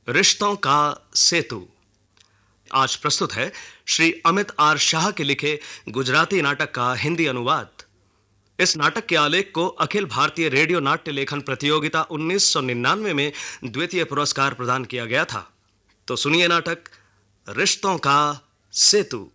रिश्तों का सेतु। आज प्रस्तुत है श्री अमित आर शाह के लिखे गुजराती नाटक का हिंदी अनुवाद। इस नाटक के आलेख को अखिल भारतीय रेडियो नाट्य लेखन प्रतियोगिता 1999 में द्वितीय पुरस्कार प्रदान किया गया था। तो सुनिए नाटक रिश्तों का सेतु।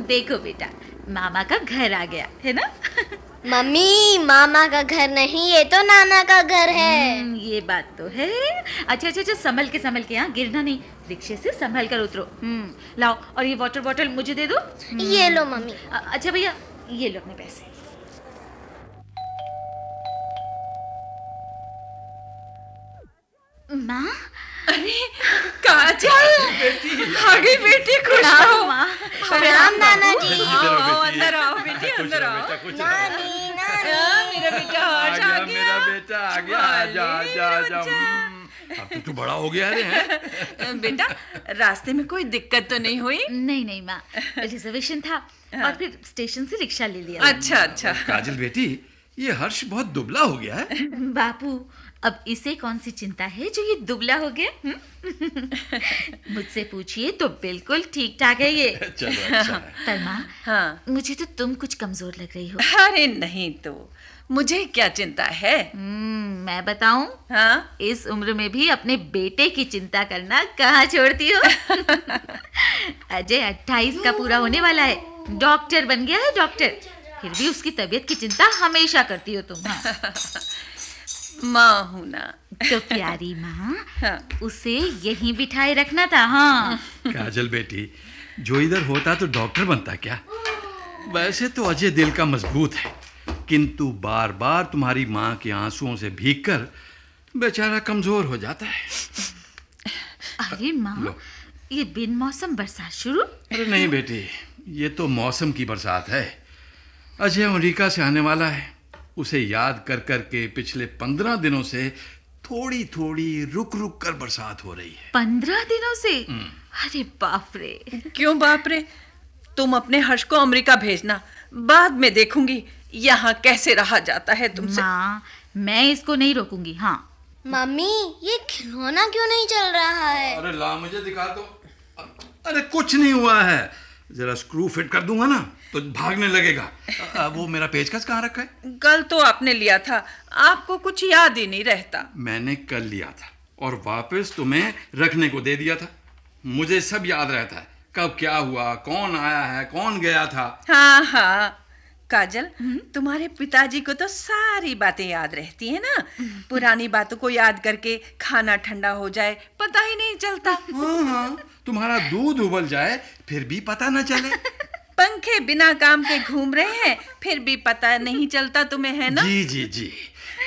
देखो बेटा, मामा का घर आ गया है ना। मम्मी, मामा का घर नहीं, ये तो नाना का घर है। ये बात तो है। अच्छा, संभल के, यहाँ गिरना नहीं। रिक्शे से संभल कर उतरो। लाओ, और ये वाटर बॉटल मुझे दे दो। ये लो मम्मी। अच्छा भैया, ये लो अपने पैसे। माँ, अरे काजल, आ गई बेटी, खुश रहो। माँ, प्रणाम नाना जी। आओ, अंदर आओ बेटी, अंदर आओ। नानी, मेरा बेटा हर्ष आ गया। मेरा बेटा आ गया। आजा। अब तो बड़ा हो गया है। बेटा, रास्ते में कोई दिक्कत तो नहीं हुई? नहीं माँ, रिजर्वेशन था और फिर स्टेशन से रिक्शा ले लिया। अच्छा। काजल बेटी, ये हर्ष बहुत दुबला हो गया है। बापू, अब इसे कौन सी चिंता है जो ये दुबला हो गया? मुझसे पूछिए तो बिल्कुल ठीक ठाक है ये। चलो अच्छा है। पर माँ, हाँ। मुझे तो तुम कुछ कमजोर लग रही हो। अरे नहीं तो मुझे क्या चिंता है? मैं बताऊं? हाँ? इस उम्र में भी अपने बेटे की चिंता करना कहाँ छोड़ती हो? अजय 28 का पूरा होने वाला है, डॉक्टर बन गया है, डॉक्टर। फिर भी उसकी तबीयत की चिंता हमेशा करती हो तुम। हाँ। माँ हूँ ना। तो प्यारी माँ, हाँ। उसे यहीं बिठाए रखना था। हाँ। काजल बेटी, जो इधर होता तो डॉक्टर बनता क्या? वैसे तो अजय दिल का मजबूत है, किंतु बार बार तुम्हारी माँ के आंसुओं से भीगकर बेचारा कमजोर हो जाता है। अरे माँ, ये बिन मौसम बरसात शुरू? अरे नहीं बेटी, ये तो मौसम की बरसात है। अजय अमेरिका से आने वाला है। उसे याद कर के पिछले 15 दिनों से थोड़ी रुक कर बरसात हो रही है। 15 दिनों से? अरे बाप रे। क्यों बाप रे? तुम अपने हर्ष को अमेरिका भेजना, बाद में देखूंगी यहाँ कैसे रहा जाता है तुमसे। माँ, मैं इसको नहीं रोकूंगी। हाँ। मम्मी, ये खिलौना क्यों नहीं चल रहा है? अरे ला, मुझे दिखा दो। अरे कुछ नहीं हुआ है, जरा स्क्रू फिट कर दूंगा ना तो भागने लगेगा। वो मेरा पेचकस कहाँ रखा है? कल तो आपने लिया था, आपको कुछ याद ही नहीं रहता। मैंने कल लिया था और वापस तुम्हें रखने को दे दिया था। मुझे सब याद रहता है, कब क्या हुआ, कौन आया है, कौन गया था। हाँ। काजल, तुम्हारे पिताजी को तो सारी बातें याद रहती है ना। पुरानी बातों को याद करके खाना ठंडा हो जाए, पता ही नहीं चलता। हाँ, तुम्हारा दूध उबल जाए फिर भी पता न चले। पंखे बिना काम के घूम रहे हैं, फिर भी पता नहीं चलता तुम्हें, है ना? जी।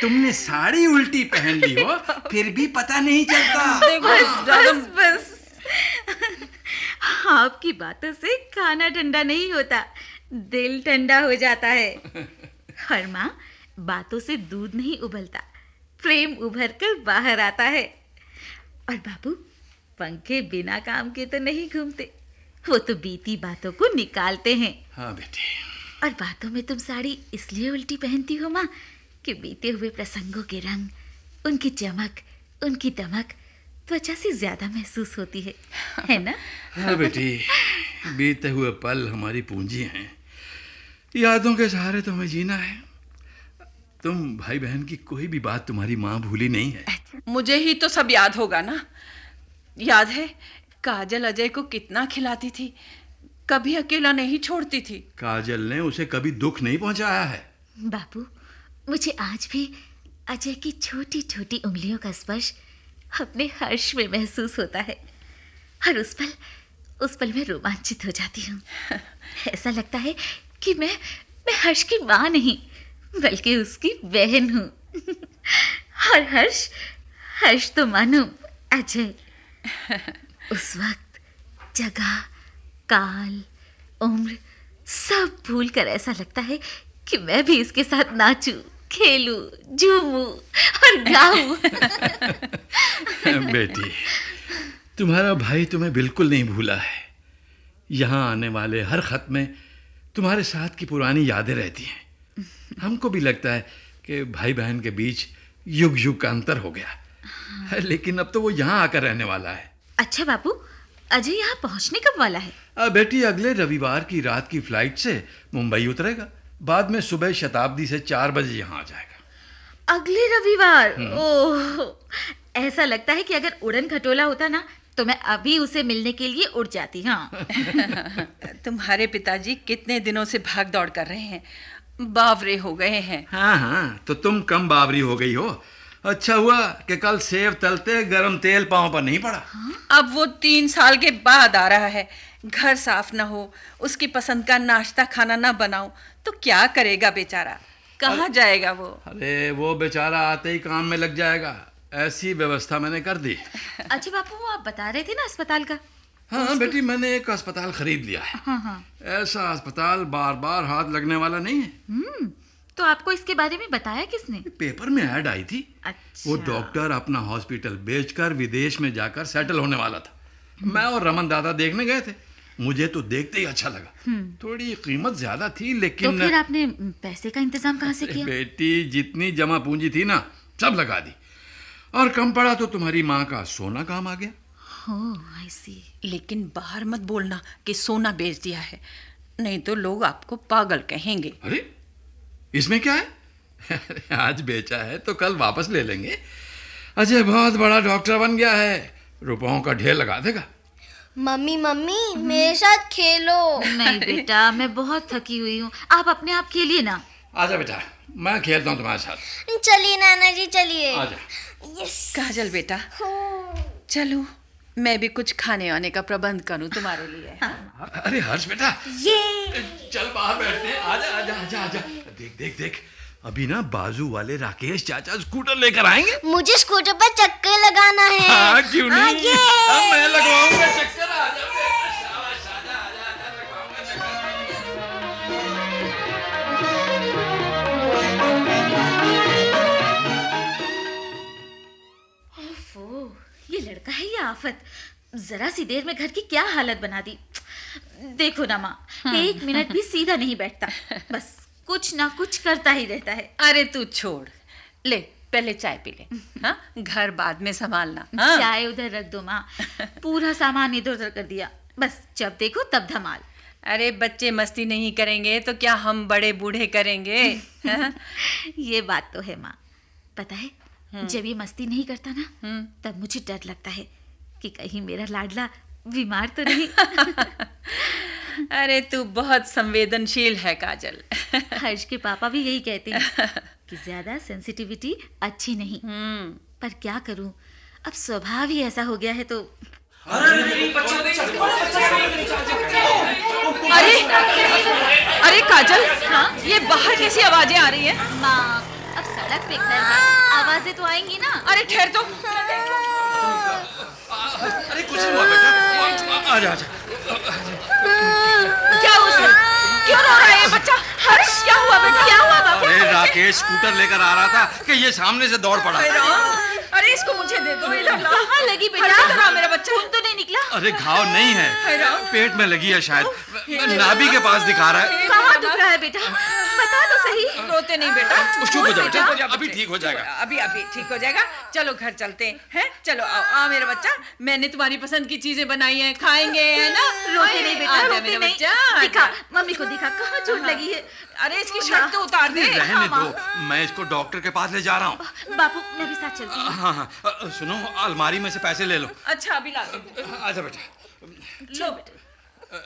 तुमने साड़ी उल्टी पहन ली हो, फिर भी पता नहीं चलता। बस। आपकी बातों से खाना ठंडा नहीं होता, दिल ठंडा हो जाता है। और माँ, बातों से दूध नहीं उबलता, प्रेम उभर कर बाहर आता है। और बाबू, पंखे बिना काम के तो नहीं घूमते, वो तो बीती बातों को निकालते हैं। हाँ बेटी। और बातों में तुम साड़ी इसलिए उल्टी पहनती हो माँ कि बीते हुए प्रसंगों के रंग, उनकी चमक, उनकी दमक त्वचा से ज्यादा महसूस होती है ना? हाँ बेटी, बीते हुए पल हमारी पूंजी हैं। यादों के सहारे तो हमें जीना है। तुम भाई बहन की कोई भी बात तुम्हारी माँ भूली नहीं है। मुझे ही तो सब याद होगा ना। याद है काजल अजय को कितना खिलाती थी, कभी अकेला नहीं छोड़ती थी। काजल ने उसे कभी दुख नहीं पहुंचाया है। बापू, मुझे आज भी अजय की छोटी छोटी उंगलियों का स्पर्श अपने हर्ष में महसूस होता है और उस पल में रोमांचित हो जाती हूँ। ऐसा लगता है कि मैं हर्ष की माँ नहीं बल्कि उसकी बहन हूँ। और हर्ष, हर्ष तो मानो अजय। उस वक्त जगह, काल, उम्र सब भूल कर ऐसा लगता है कि मैं भी इसके साथ नाचूं, खेलूं, झूमूं और गाऊं। बेटी, तुम्हारा भाई तुम्हें बिल्कुल नहीं भूला है। यहाँ आने वाले हर खत में तुम्हारे साथ की पुरानी यादें रहती हैं। हमको भी लगता है कि भाई बहन के बीच युग युग का अंतर हो गया, लेकिन अब तो वो यहाँ आकर रहने वाला है। अच्छा बापू, अजय यहाँ पहुँचने कब वाला है? बेटी, अगले रविवार की रात की फ्लाइट से मुंबई उतरेगा। बाद में सुबह शताब्दी से 4 बजे यहाँ आ जाएगा। अगले रविवार? ओह, ऐसा लगता है कि अगर उड़न खटोला होता ना तो मैं अभी उसे मिलने के लिए उड़ जाती। हाँ। तुम्हारे पिताजी कितने दिनों से भाग दौड़ कर रहे हैं, बावरे हो गए हैं। हाँ, तो तुम कम बावरी हो गई हो। अच्छा हुआ कि कल सेव तलते गरम तेल पांव पर नहीं पड़ा। अब वो 3 साल के बाद आ रहा है, घर साफ ना हो, उसकी पसंद का नाश्ता खाना ना बनाओ तो क्या करेगा बेचारा, कहाँ जाएगा वो? अरे वो बेचारा आते ही काम में लग जाएगा, ऐसी व्यवस्था मैंने कर दी। अच्छा बापू, वो आप बता रहे थे ना अस्पताल का? हाँ बेटी, मैंने एक अस्पताल खरीद लिया है। हाँ। ऐसा अस्पताल बार बार हाथ लगने वाला नहीं है। तो आपको इसके बारे में बताया किसने? पेपर में ऐड आई थी। अच्छा। वो डॉक्टर अपना हॉस्पिटल बेचकर विदेश में जाकर सेटल होने वाला था। मैं और रमन दादा देखने गए थे। मुझे तो देखते ही अच्छा लगा। थोड़ी कीमत ज्यादा थी, लेकिन तो फिर आपने पैसे का इंतजाम कहाँ से किया? बेटी, जितनी जमा पूंजी थी ना सब लगा दी, और कम पड़ा तो तुम्हारी माँ का सोना काम आ गया। ओह, आई सी। लेकिन बाहर मत बोलना कि सोना बेच दिया है, नहीं तो लोग आपको पागल कहेंगे। अरे इसमें क्या है? आज बेचा है तो कल वापस ले लेंगे। अजय बहुत बड़ा डॉक्टर बन गया है, रुपयों का ढेर लगा देगा। मम्मी मम्मी मेरे साथ खेलो। नहीं बेटा, मैं बहुत थकी हुई हूँ, आप अपने आप खेलिए ना। आजा बेटा, मैं खेलता हूँ तुम्हारे साथ। चलिए नाना जी, चलिए। आजा। यस। काजल बेटा, चलो मैं भी कुछ खाने आने का प्रबंध करूं तुम्हारे लिए। अरे हर्ष बेटा, ये चल बाहर बैठते हैं। आजा आजा आजा आजा। देख देख देख, अभी ना बाजू वाले राकेश चाचा स्कूटर लेकर आएंगे। मुझे स्कूटर पर चक्कर लगाना है। हाँ, क्यों नहीं? आगे। अब मैं लगवाऊंगा चक्कर। आजा बेटा, शाबाश, आजा आजा आजा, लगवाऊंगा चक्कर। ओफो, ये लड़का है या आफत? जरा सी देर में घर की क्या हालत बना दी। देखो ना माँ, 1 मिनट भी सीधा नहीं बैठता, बस कुछ ना कुछ करता ही रहता है। अरे तू छोड़, ले पहले चाय पी ले। हाँ, घर बाद में संभालना। हाँ? चाय उधर रख दो माँ, पूरा सामान इधर उधर कर दिया, बस जब देखो तब धमाल। अरे बच्चे मस्ती नहीं करेंगे तो क्या हम बड़े बूढ़े करेंगे? हाँ? ये बात तो है माँ। पता है, जब ये मस्ती नहीं करता ना तब मुझे डर लगता है कि कहीं मेरा लाडला बीमार तो नहीं। अरे तू बहुत संवेदनशील है काजल। हर्ष के पापा भी यही कहते हैं कि ज्यादा सेंसिटिविटी अच्छी नहीं। पर क्या करूं, अब स्वभाव ही ऐसा हो गया है तो। अरे काजल, हाँ? ये बाहर कैसी आवाजें आ रही हैं? माँ, अब सड़क पे घर है, आवाजें तो आएंगी ना। अरे ठहर तो। अरे कुछ नहीं हुआ बेटा, आजा आजा। क्या हुआ? क्यों रो रहा है ये बच्चा? हर्ष, क्या हुआ बेटा? क्या हुआ बाबू? अरे राकेश स्कूटर लेकर आ रहा था कि ये सामने से दौड़ पड़ा। अरे इसको मुझे दे दो। कहाँ लगी बेटा? हल्का मेरा बच्चा। खून तो नहीं निकला? अरे घाव नहीं है, पेट में लगी है शायद, नाभि के पास दिखा रहा है। कहाँ दुख रहा है बेटा? बता तो सही। रोते नहीं बेटा, चुप हो जा बेटा, अभी ठीक हो जाएगा। अभी ठीक हो जाएगा। चलो घर चलते हैं। चलो आओ आओ मेरा बच्चा, मैंने तुम्हारी पसंद की चीजें बनाई हैं, खाएंगे, है ना? रोते नहीं बेटा, आजा रोते मेरा नहीं। बच्चा, दिखा, आजा। मम्मी को दिखा, कहाँ चोट लगी है। अरे इसकी शर्ट तो उतार दे। रहने दो, मैं इसको डॉक्टर के पास ले जा रहा हूँ। बापू, मैं भी साथ चलती हूँ। हाँ हाँ, सुनो, अलमारी में से पैसे ले लो। अच्छा अभी ला दो। आजा बेटा, लो बेटा,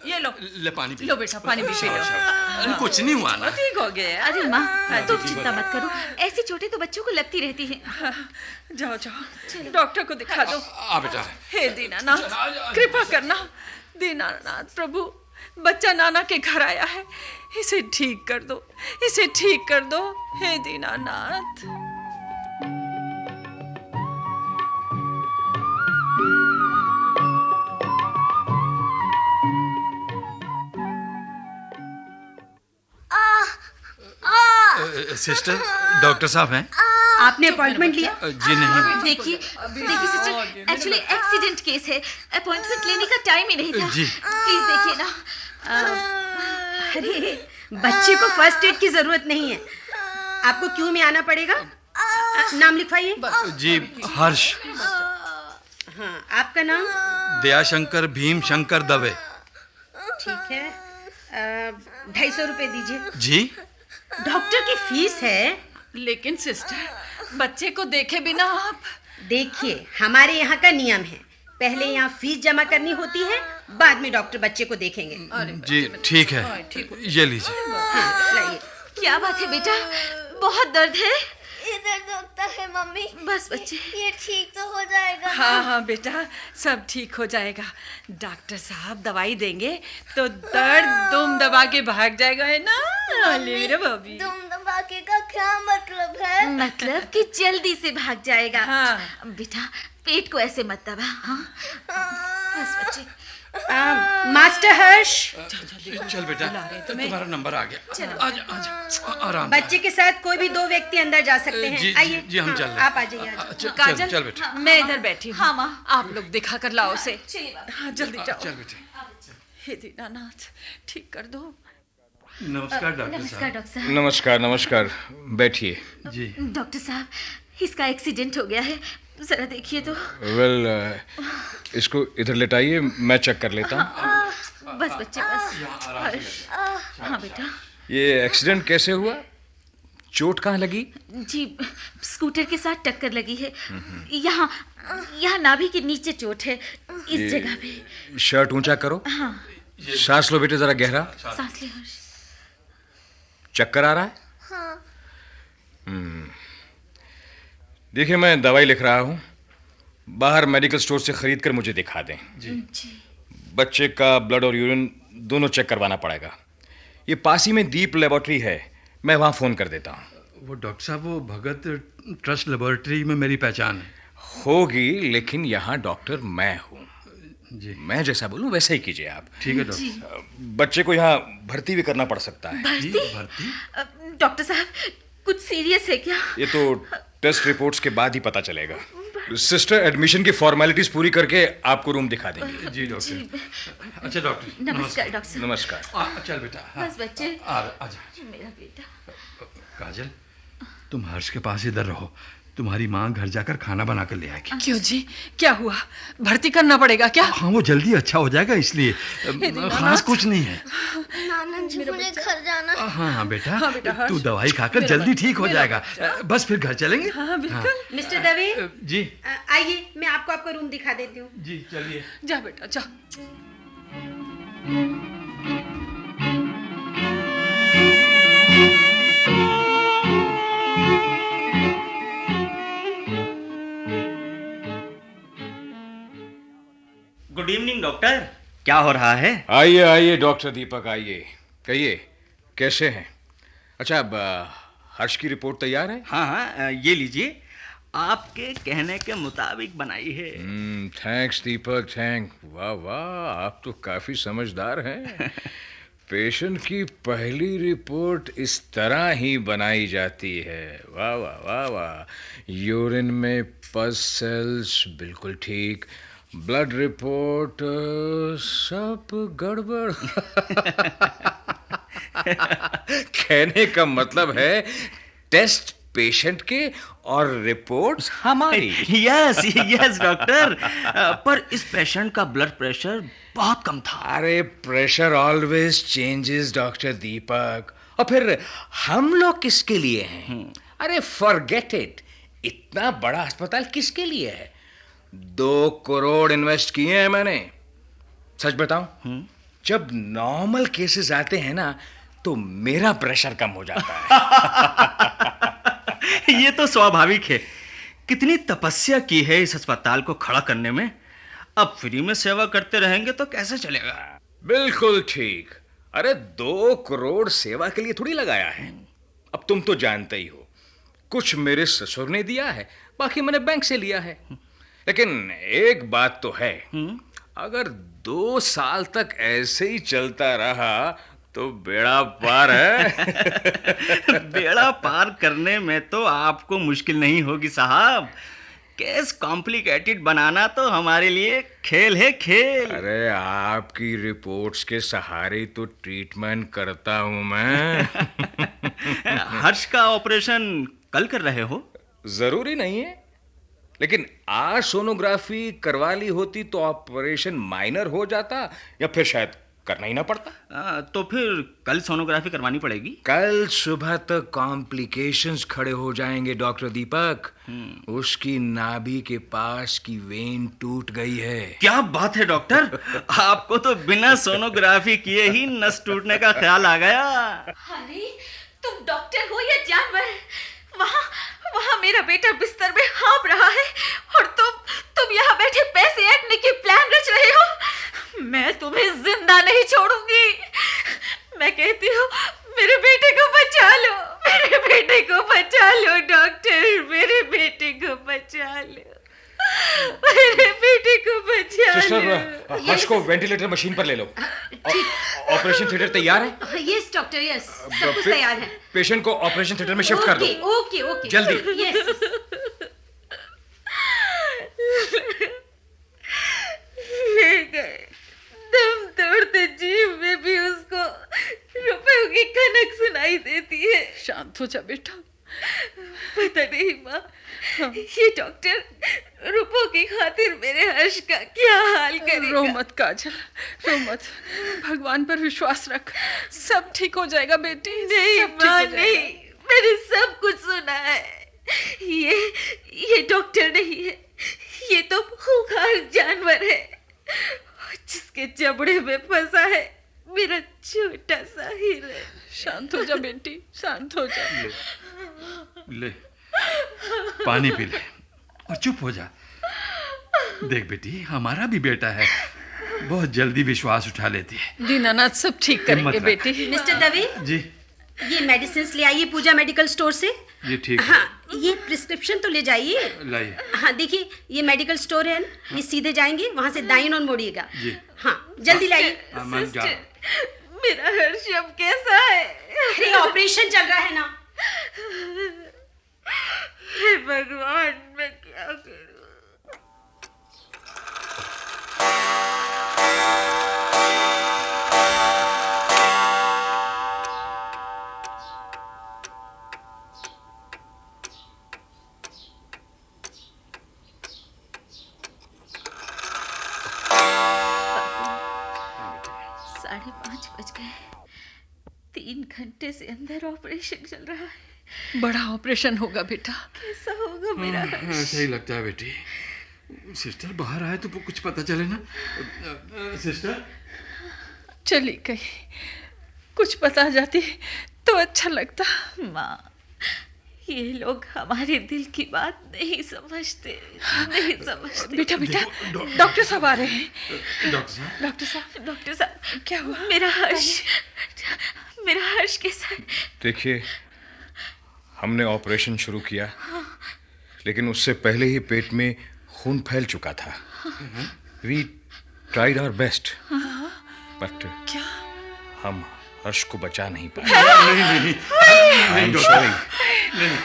ये लो। ले पानी पी। लो बेटा, पानी पी लो। अरे कुछ नहीं हुआ ना। ठीक हो गया। अरे माँ, तुम चिंता मत करो, ऐसी चोटें तो बच्चों को लगती रहती हैं। जाओ जाओ, डॉक्टर को दिखा दो। आ बेटा। हे दीनानाथ, कृपा करना। दीनानाथ प्रभु, बच्चा नाना के घर आया है, इसे ठीक कर दो, इसे ठीक कर दो, हे दीनानाथ। सिस्टर, डॉक्टर साहब हैं? आपने अपॉइंटमेंट लिया? जी नहीं। देखिए सिस्टर, एक्चुअली एक्सीडेंट केस है, अपॉइंटमेंट लेने का टाइम ही नहीं था। जी। प्लीज देखिए ना। अरे बच्चे को फर्स्ट एड की जरूरत नहीं है, आपको क्यों में आना पड़ेगा। नाम लिखवाइए। जी, हर्ष। हाँ, आपका नाम? दयाशंकर भीम शंकर दवे। ठीक है, 250 रुपए दीजिए। जी? डॉक्टर की फीस है। लेकिन सिस्टर, बच्चे को देखे बिना आप। देखिए, हमारे यहाँ का नियम है, पहले यहाँ फीस जमा करनी होती है, बाद में डॉक्टर बच्चे को देखेंगे। जी ठीक है, ये लीजिए। हाँ, लाइए। क्या बात है बेटा, बहुत दर्द है? इधर दुखता है मम्मी। बस बच्चे, ये ठीक तो हो जाएगा। हाँ हाँ बेटा, सब ठीक हो जाएगा। डॉक्टर साहब दवाई देंगे तो दर्द दुम दबा के भाग जाएगा, है ना? ले मेरे भाभी। दुम दबाके का क्या मतलब है? मतलब कि जल्दी से भाग जाएगा। हाँ। बेटा पेट को ऐसे मत दबा। हाँ बस बच्चे। मास्टर हर्ष, चल बेटा, तुम्हारा नंबर आ गया। आजा आजा, आराम। बच्चे के साथ कोई भी 2 व्यक्ति अंदर जा सकते हैं। जी, आइए। जी, हम हाँ, चल रहे हैं। आप आ जाइए, आ जाइए। चल चल बेटा। मैं इधर बैठी हूँ। हाँ, माँ। आप लोग दिखा कर लाओ उसे। चलिए बाबा। हाँ जल्दी जाओ। चल बेटे। हे दीनानाथ, ठीक कर दो। नमस्कार डॉक्टर नमस्कार साहब। डॉक्टर साहब। नमस्कार नमस्कार, बैठिए। जी। डॉक्टर साहब, इसका एक्सीडेंट हो गया है, जरा देखिए तो। वेल, इसको इधर लेटाइए, मैं चेक कर लेता हूँ। बस बच्चे बस। हर्ष। हाँ बेटा। ये एक्सीडेंट कैसे हुआ? चोट कहाँ लगी? जी, स्कूटर के साथ टक्कर लगी है। यहाँ यहाँ नाभि के नीचे चोट है, इस जगह पे। शर्ट ऊंचा करो। हाँ। सांस लो बेटे, जरा गहरा। सांस ले हर्ष। चक्कर आ रहा है? हाँ। देखिए, मैं दवाई लिख रहा हूँ, बाहर मेडिकल स्टोर से खरीद कर मुझे दिखा दें। जी। बच्चे का ब्लड और यूरिन दोनों चेक करवाना पड़ेगा। ये पास ही में दीप लेबोरेटरी है, मैं वहाँ फ़ोन कर देता हूँ। वो डॉक्टर साहब, वो भगत ट्रस्ट लेबोरेटरी में मेरी पहचान है। होगी, लेकिन यहाँ डॉक्टर मैं हूँ। जी मैं जैसा बोलूँ वैसा ही कीजिए आप। ठीक है डॉक्टर। बच्चे को यहाँ भर्ती भी करना पड़ सकता है। जी, भर्ती? डॉक्टर साहब, कुछ सीरियस है क्या? ये तो टेस्ट रिपोर्ट्स के बाद ही पता चलेगा। सिस्टर, एडमिशन की फॉर्मेलिटीज पूरी करके आपको रूम दिखा देंगे। जी डॉक्टर। अच्छा डॉक्टर, नमस्कार डॉक्टर साहब। नमस्कार। चल बेटा। हाँ। बस बच्चे। आजा। मेरा बेटा। काजल, तुम हर्ष के पास इधर रहो, तुम्हारी माँ घर जाकर खाना बना कर ले आएगी। क्यों जी, क्या हुआ? भर्ती करना पड़ेगा क्या? हाँ, वो जल्दी अच्छा हो जाएगा, इसलिए खास कुछ नहीं है। नाना जी, मुझे घर जाना। हाँ हाँ बेटा, हाँ बेटा, हर्ष। तू दवाई खाकर जल्दी ठीक हो जाएगा। बस फिर घर चलेंगे। हाँ बिल्कुल। मिस्टर दवे, जी आइए, मैं आपको आपका रूम दिखा देती हूँ। जी, चलिए। जा बेटा जा। गुड इवनिंग डॉक्टर, क्या हो रहा है? आइए आइए डॉक्टर दीपक, आइए, कहिए कैसे हैं? अच्छा, अब हर्ष की रिपोर्ट तैयार है? हाँ हाँ, ये लीजिए, आपके कहने के मुताबिक बनाई है। थैंक्स दीपक, थैंक। वाह वाह, आप तो काफी समझदार हैं। पेशेंट की पहली रिपोर्ट इस तरह ही बनाई जाती है। वाह वाह वाह वाह। यूरिन में पस सेल्स बिल्कुल ठीक, ब्लड रिपोर्ट सब गड़बड़। कहने का मतलब है टेस्ट पेशेंट के और रिपोर्ट्स हमारी। यस यस डॉक्टर, पर इस पेशेंट का ब्लड प्रेशर बहुत कम था। अरे प्रेशर ऑलवेज चेंजेस डॉक्टर दीपक, और फिर हम लोग किसके लिए हैं? अरे फॉरगेट इट, इतना बड़ा अस्पताल किसके लिए है? 2 करोड़ इन्वेस्ट किए हैं मैंने। सच बताऊं, जब नॉर्मल केसेस आते हैं ना, तो मेरा प्रेशर कम हो जाता है। ये तो स्वाभाविक है, कितनी तपस्या की है इस अस्पताल को खड़ा करने में। अब फ्री में सेवा करते रहेंगे तो कैसे चलेगा? बिल्कुल ठीक। अरे 2 करोड़ सेवा के लिए थोड़ी लगाया है। अब तुम तो जानते ही हो, कुछ मेरे ससुर ने दिया है, बाकी मैंने बैंक से लिया है। लेकिन एक बात तो है, अगर 2 साल तक ऐसे ही चलता रहा तो बेड़ा पार है। बेड़ा पार करने में तो आपको मुश्किल नहीं होगी साहब। केस कॉम्प्लिकेटेड बनाना तो हमारे लिए खेल है, खेल। अरे आपकी रिपोर्ट्स के सहारे तो ट्रीटमेंट करता हूं मैं। हर्ष का ऑपरेशन कल कर रहे हो? जरूरी नहीं है, लेकिन आज सोनोग्राफी करवा ली होती तो ऑपरेशन माइनर हो जाता, या फिर शायद करना ही ना पड़ता। तो फिर कल सोनोग्राफी करवानी पड़ेगी। कल सुबह तक कॉम्प्लिकेशंस खड़े हो जाएंगे डॉक्टर दीपक। उसकी नाभि के पास की वेन टूट गई है। क्या बात है डॉक्टर, आपको तो बिना सोनोग्राफी किए ही नस टूटने का ख्याल आ गया। अरे तुम डॉक्टर हो या जानवर? वहाँ वहाँ मेरा बेटा बिस्तर में हाँफ रहा है और तुम यहाँ बैठे पैसे ऐंठने की प्लान रच रहे हो। मैं तुम्हें जिंदा नहीं छोड़ूंगी। मैं कहती हूँ मेरे बेटे को बचा लो, मेरे बेटे को बचा लो डॉक्टर, मेरे बेटे को बचा लो, मेरे बेटे को बचा लो। सिस्टर, हर्ष को वेंटिलेटर मशीन पर ले लो। ऑपरेशन थिएटर तैयार है? यस डॉक्टर, यस, सब कुछ तैयार है। पेशेंट को ऑपरेशन थिएटर में शिफ्ट कर दो। ओके ओके, जल्दी। यस। ले गए, दम तोड़ते जीव में भी उसको रुपयों की कनक सुनाई देती है। शांत हो जा बेटा। पता नहीं माँ, ये डॉक्टर रुपयों की खातिर मेरे हर्ष का क्या हाल करेगा। रो मत काजल, रो मत, भगवान पर विश्वास रख, सब ठीक हो जाएगा बेटी। नहीं माँ नहीं, मैंने सब कुछ सुना है। ये डॉक्टर नहीं है, ये तो खूंखार जानवर है जिसके जबड़े में फंसा है मेरा छोटा सा हीरा। शांत हो जा बेटी, शांत हो जा। ले पानी पी ले और चुप हो जा। देख बेटी, हमारा भी बेटा है, बहुत जल्दी विश्वास उठा लेती है। दीनानाथ सब ठीक करेंगे बेटी। मिस्टर दवे जी, ये मेडिसिन ले आइए पूजा मेडिकल स्टोर से। जी ठीक है। हाँ, ये प्रिस्क्रिप्शन तो ले जाइए। लाइए। हाँ देखिए, ये मेडिकल स्टोर है ना, ये सीधे जाएंगे, वहाँ से दाईं ओर मोड़िएगा। जी। हाँ जल्दी लाइए। अमन जा। मेरा हर्ष अब कैसा है? अरे ऑपरेशन चल रहा है ना। हे भगवान, मैं क्या करूं? साढ़े 5 बज गए। 3 घंटे से अंदर ऑपरेशन चल रहा है। बड़ा ऑपरेशन होगा बेटा। कैसा होगा मेरा हर्ष? ऐसा ही लगता है बेटी। सिस्टर बाहर आए तो कुछ पता चले ना। सिस्टर चली गई, कुछ पता जाती तो अच्छा लगता। माँ, ये लोग हमारे दिल की बात नहीं समझते, नहीं समझते। बेटा बेटा, डॉक्टर साहब आ रहे हैं। डॉक्टर साहब। डॉक्टर साहब, क्या हुआ? मेरा हर्ष कैसा है? देखिए, हमने ऑपरेशन शुरू किया, लेकिन उससे पहले ही पेट में खून फैल चुका था। We tried our best, but क्या? हम हर्ष को बचा नहीं पाए। नहीं I am sorry,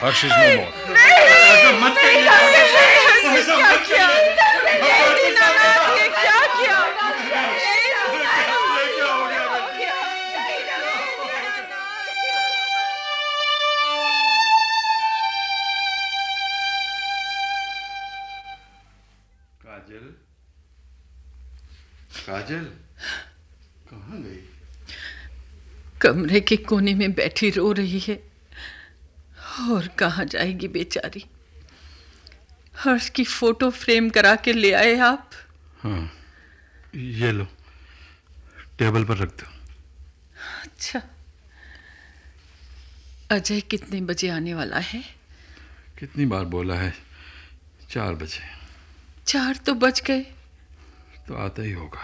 Harsh is no more. ऐसा मत कहिए। क्या किया? काजल, काजल कहाँ गई? कमरे के कोने में बैठी रो रही है। और कहाँ जाएगी बेचारी। हर्ष की फोटो फ्रेम करा के ले आए आप? हाँ, ये लो, टेबल पर रख दो। अच्छा, अजय कितने बजे आने वाला है? कितनी बार बोला है, 4 बजे। 4 तो बज गए। तो आता ही होगा।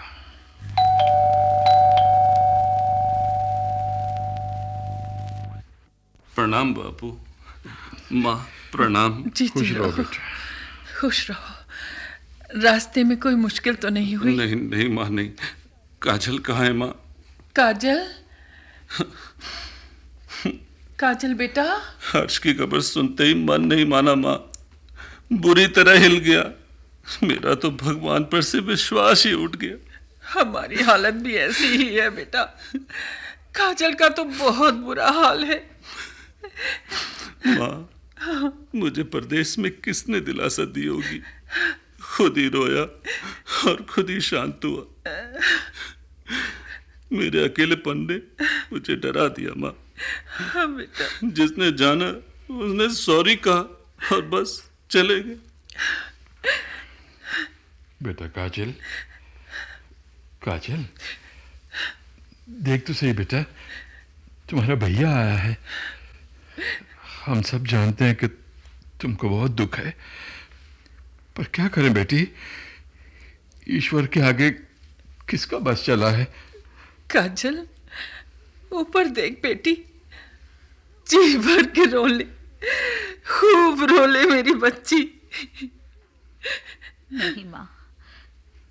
प्रणाम बापू, माँ प्रणाम। खुश रहो बेटा। खुश रहो। रास्ते में कोई मुश्किल तो नहीं हुई? नहीं नहीं माँ, नहीं। काजल कहाँ है माँ? काजल, काजल बेटा, हर्ष की खबर सुनते ही मन नहीं माना माँ, बुरी तरह हिल गया। मेरा तो भगवान पर से विश्वास ही उठ गया। हमारी हालत भी ऐसी ही है बेटा। काजल का तो बहुत बुरा हाल है। माँ, मुझे परदेश में किसने दिलासा दी होगी? खुद ही रोया और खुद ही शांत हुआ। मेरे अकेलेपन ने मुझे डरा दिया माँ। हाँ बेटा। जिसने जाना उसने सॉरी कहा और बस चले गए। बेटा काजल, काजल, देख तो सही बेटा, तुम्हारा भैया आया है। हम सब जानते हैं कि तुमको बहुत दुख है, पर क्या करें बेटी, ईश्वर के आगे किसका बस चला है। काजल, ऊपर देख बेटी, जी भर के रोले, खूब रोले मेरी बच्ची। नहीं माँ,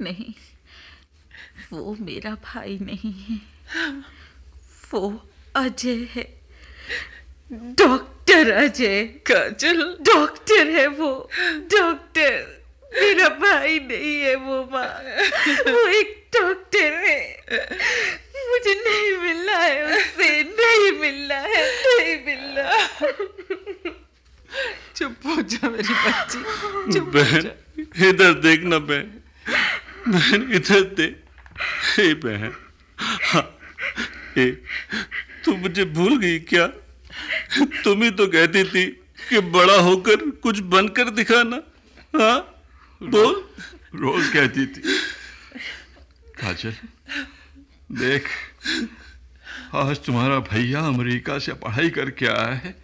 नहीं, वो मेरा भाई नहीं है, वो अजय है, डॉक्टर अजय। काजल, डॉक्टर है वो, डॉक्टर। मेरा भाई नहीं है वो माँ, वो एक डॉक्टर है। मुझे नहीं मिलना है उससे, नहीं मिलना है, नहीं मिलना। चुप हो जा मेरी बच्ची, चुप हो बहन, जा। इधर देखना बहन, बहन इधर देख। हे बहन, हाँ, ए, तू मुझे भूल गई क्या? तुम ही तो कहती थी कि बड़ा होकर कुछ बनकर दिखाना। हाँ बोल। रोज कहती थी। काजल देख, आज तुम्हारा भैया अमेरिका से पढ़ाई करके आया है,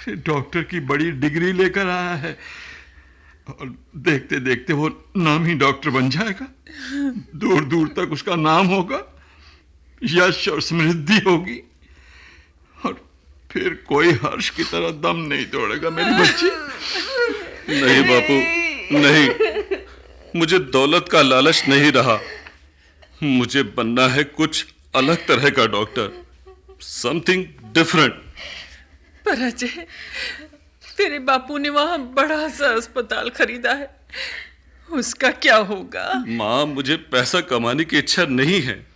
डॉक्टर की बड़ी डिग्री लेकर आया है, और देखते देखते वो नाम ही डॉक्टर बन जाएगा। दूर दूर तक उसका नाम होगा, यश और समृद्धि होगी, और फिर कोई हर्ष की तरह दम नहीं तोड़ेगा मेरी बच्ची। नहीं बापू, नहीं, मुझे दौलत का लालच नहीं रहा। मुझे बनना है कुछ अलग तरह का डॉक्टर, समथिंग डिफरेंट। पर अजय, तेरे बापू ने वहां बड़ा सा अस्पताल खरीदा है, उसका क्या होगा? माँ, मुझे पैसा कमाने की इच्छा नहीं है।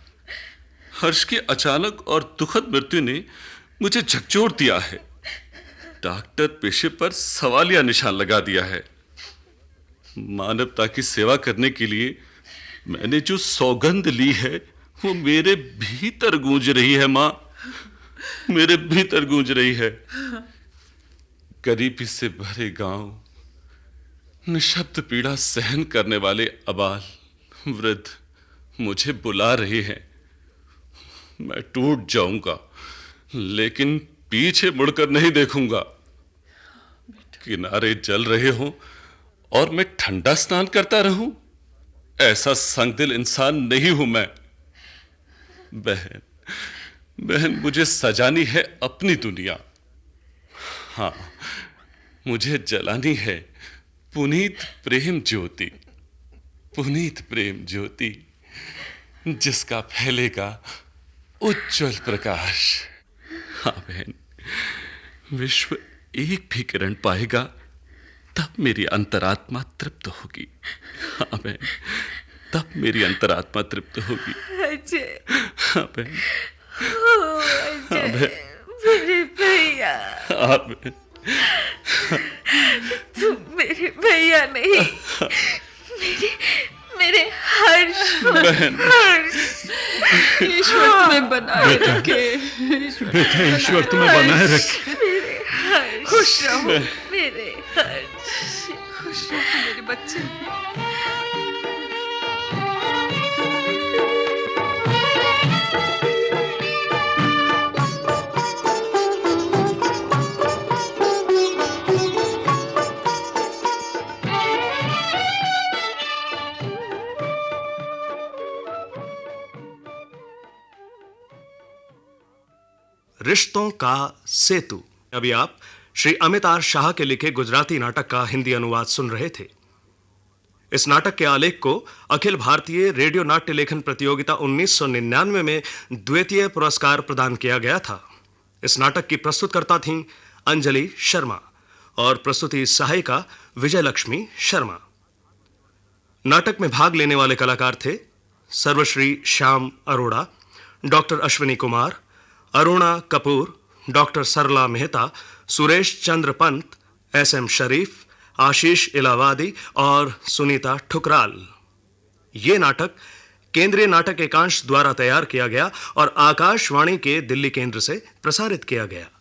हर्ष की अचानक और दुखद मृत्यु ने मुझे झकझोर दिया है। डॉक्टर पेशे पर सवालिया निशान लगा दिया है। मानवता की सेवा करने के लिए मैंने जो सौगंध ली है वो मेरे भीतर गूंज रही है माँ, मेरे भीतर गूंज रही है। गरीबी से भरे गांव, निशब्द पीड़ा सहन करने वाले अबाल वृद्ध मुझे बुला रहे हैं। मैं टूट जाऊंगा लेकिन पीछे मुड़कर नहीं देखूंगा। किनारे जल रहे हों और मैं ठंडा स्नान करता रहूं, ऐसा संगदिल इंसान नहीं हूं मैं। बहन, बहन, मुझे सजानी है अपनी दुनिया। हाँ, मुझे जलानी है पुनीत प्रेम ज्योति, पुनीत प्रेम ज्योति, जिसका फैलेगा उज्जवल प्रकाश। हाँ बहन, विश्व एक भी किरण पाएगा तब मेरी अंतरात्मा तृप्त होगी। हाँ बहन, तब मेरी अंतरात्मा तृप्त होगी। अजय, हाँ बहन, हाँ अजय, बहन, मेरे भैया। हाँ बहन, तुम मेरे भैया नहीं, मेरे हर्ष हो, बहन। हर्ष। ईश्वर तुम्हें बनाए रखे। बेटा, ईश्वर तुम्हें बनाए रखे। मेरे हर्ष, खुश रहो मेरे हर्ष। खुश रहो मेरे बच्चे। रिश्तों का सेतु। अभी आप श्री अमित आर शाह के लिखे गुजराती नाटक का हिंदी अनुवाद सुन रहे थे। इस नाटक के आलेख को अखिल भारतीय रेडियो नाट्य लेखन प्रतियोगिता 1999 में द्वितीय पुरस्कार प्रदान किया गया था। इस नाटक की प्रस्तुतकर्ता थीं अंजलि शर्मा और प्रस्तुति सहायिका विजय लक्ष्मी शर्मा। नाटक में भाग लेने वाले कलाकार थे सर्वश्री श्याम अरोड़ा, डॉक्टर अश्विनी कुमार, अरुणा कपूर, डॉक्टर सरला मेहता, सुरेश चंद्र पंत, एस.एम. शरीफ, आशीष इलाहाबादी और सुनीता ठुकराल। ये नाटक केंद्रीय नाटक एकांश द्वारा तैयार किया गया और आकाशवाणी के दिल्ली केंद्र से प्रसारित किया गया।